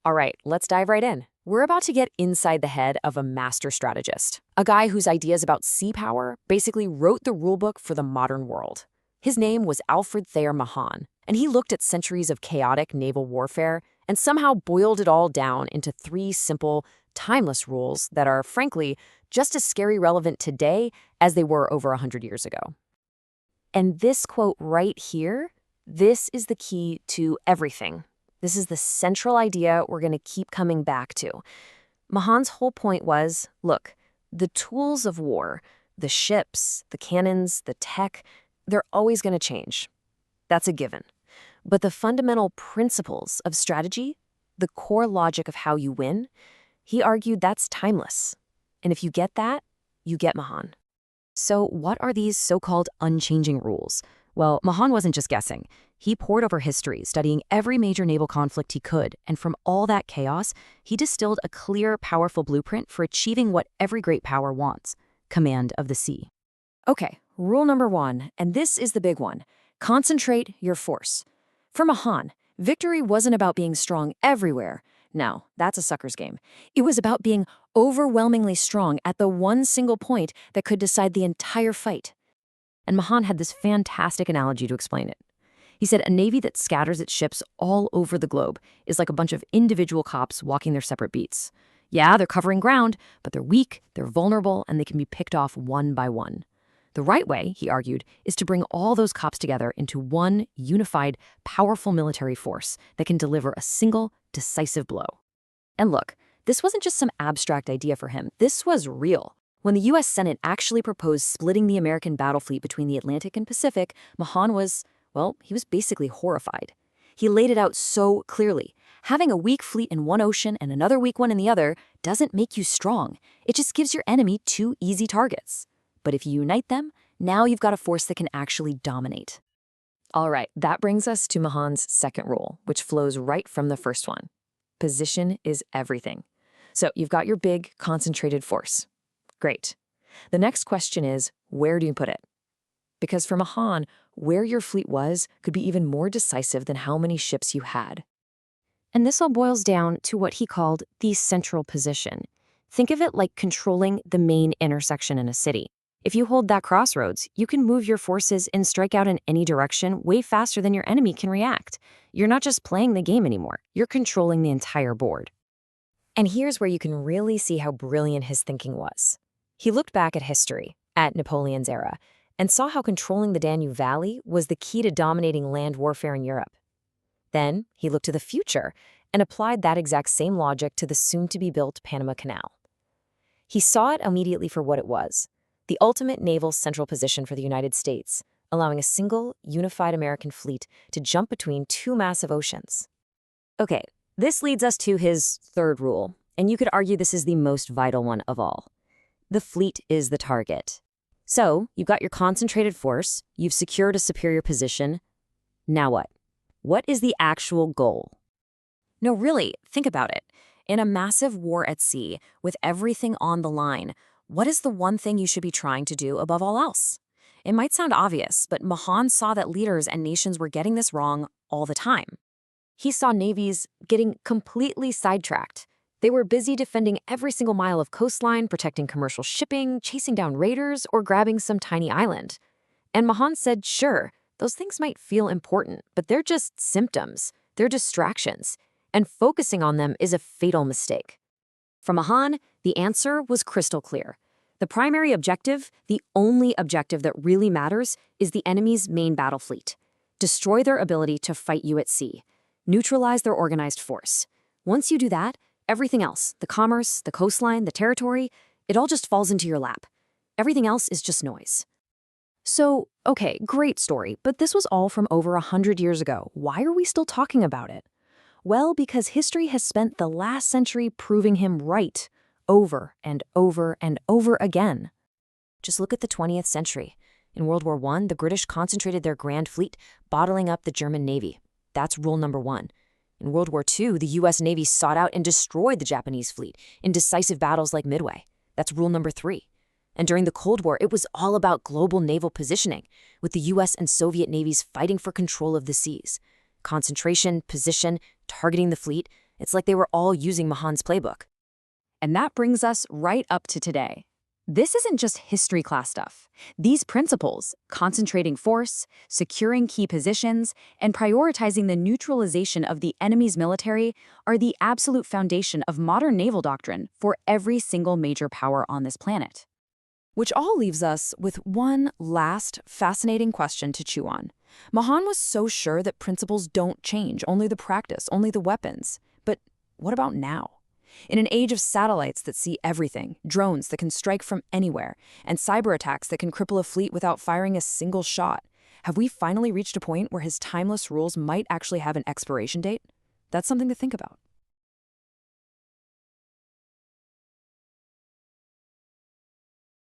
All right, let's dive right in. We're about to get inside the head of a master strategist, a guy whose ideas about sea power basically wrote the rulebook for the modern world. His name was Alfred Thayer Mahan, and he looked at centuries of chaotic naval warfare and somehow boiled it all down into three simple, timeless rules that are, frankly, just as scary relevant today as they were over 100 years ago. And this quote right here, this is the key to everything. This is the central idea we're going to keep coming back to. Mahan's whole point was, look, the tools of war, the ships, the cannons, the tech, they're always going to change. That's a given. But the fundamental principles of strategy, the core logic of how you win, he argued that's timeless. And if you get that, you get Mahan. So what are these so-called unchanging rules? Well, Mahan wasn't just guessing. He pored over history, studying every major naval conflict he could, and from all that chaos, he distilled a clear, powerful blueprint for achieving what every great power wants: command of the sea. Okay, rule number one, and this is the big one: concentrate your force. For Mahan, victory wasn't about being strong everywhere. No, that's a sucker's game. It was about being overwhelmingly strong at the one single point that could decide the entire fight. And Mahan had this fantastic analogy to explain it. He said a navy that scatters its ships all over the globe is like a bunch of individual cops walking their separate beats. Yeah, they're covering ground, but they're weak, they're vulnerable, and they can be picked off one by one. The right way, he argued, is to bring all those cops together into one unified, powerful military force that can deliver a single, decisive blow. And look, this wasn't just some abstract idea for him. This was real. When the U.S. Senate actually proposed splitting the American battle fleet between the Atlantic and Pacific, Mahan was, well, he was basically horrified. He laid it out so clearly. Having a weak fleet in one ocean and another weak one in the other doesn't make you strong. It just gives your enemy two easy targets. But if you unite them, now you've got a force that can actually dominate. All right, that brings us to Mahan's second rule, which flows right from the first one. Position is everything. So you've got your big, concentrated force. Great. The next question is, where do you put it? Because for Mahan, where your fleet was could be even more decisive than how many ships you had. And this all boils down to what he called the central position. Think of it like controlling the main intersection in a city. If you hold that crossroads, you can move your forces and strike out in any direction way faster than your enemy can react. You're not just playing the game anymore, you're controlling the entire board. And here's where you can really see how brilliant his thinking was. He looked back at history, at Napoleon's era, and saw how controlling the Danube Valley was the key to dominating land warfare in Europe. Then he looked to the future and applied that exact same logic to the soon-to-be-built Panama Canal. He saw it immediately for what it was: the ultimate naval central position for the United States, allowing a single, unified American fleet to jump between two massive oceans. Okay, this leads us to his third rule, and you could argue this is the most vital one of all. The fleet is the target. So, you've got your concentrated force, you've secured a superior position. Now what? What is the actual goal? No, really, think about it. In a massive war at sea, with everything on the line, what is the one thing you should be trying to do above all else? It might sound obvious, but Mahan saw that leaders and nations were getting this wrong all the time. He saw navies getting completely sidetracked. They were busy defending every single mile of coastline, protecting commercial shipping, chasing down raiders, or grabbing some tiny island. And Mahan said, sure, those things might feel important, but they're just symptoms. They're distractions. And focusing on them is a fatal mistake. For Mahan, the answer was crystal clear. The primary objective, the only objective that really matters, is the enemy's main battle fleet. Destroy their ability to fight you at sea. Neutralize their organized force. Once you do that, everything else, the commerce, the coastline, the territory, it all just falls into your lap. Everything else is just noise. So, okay, great story, but this was all from over 100 years ago. Why are we still talking about it? Well, because history has spent the last century proving him right, over and over and over again. Just look at the 20th century. In World War I, the British concentrated their Grand Fleet, bottling up the German Navy. That's rule number one. In World War II, the U.S. Navy sought out and destroyed the Japanese fleet in decisive battles like Midway. That's rule number 3. And during the Cold War, it was all about global naval positioning, with the U.S. and Soviet navies fighting for control of the seas. Concentration, position, targeting the fleet, It's like they were all using Mahan's playbook. And that brings us right up to today. This isn't just history class stuff. These principles, concentrating force, securing key positions, and prioritizing the neutralization of the enemy's military, are the absolute foundation of modern naval doctrine for every single major power on this planet. Which all leaves us with one last fascinating question to chew on. Mahan was so sure that principles don't change, only the practice, only the weapons. But what about now? In an age of satellites that see everything, drones that can strike from anywhere, and cyber attacks that can cripple a fleet without firing a single shot, have we finally reached a point where his timeless rules might actually have an expiration date? That's something to think about.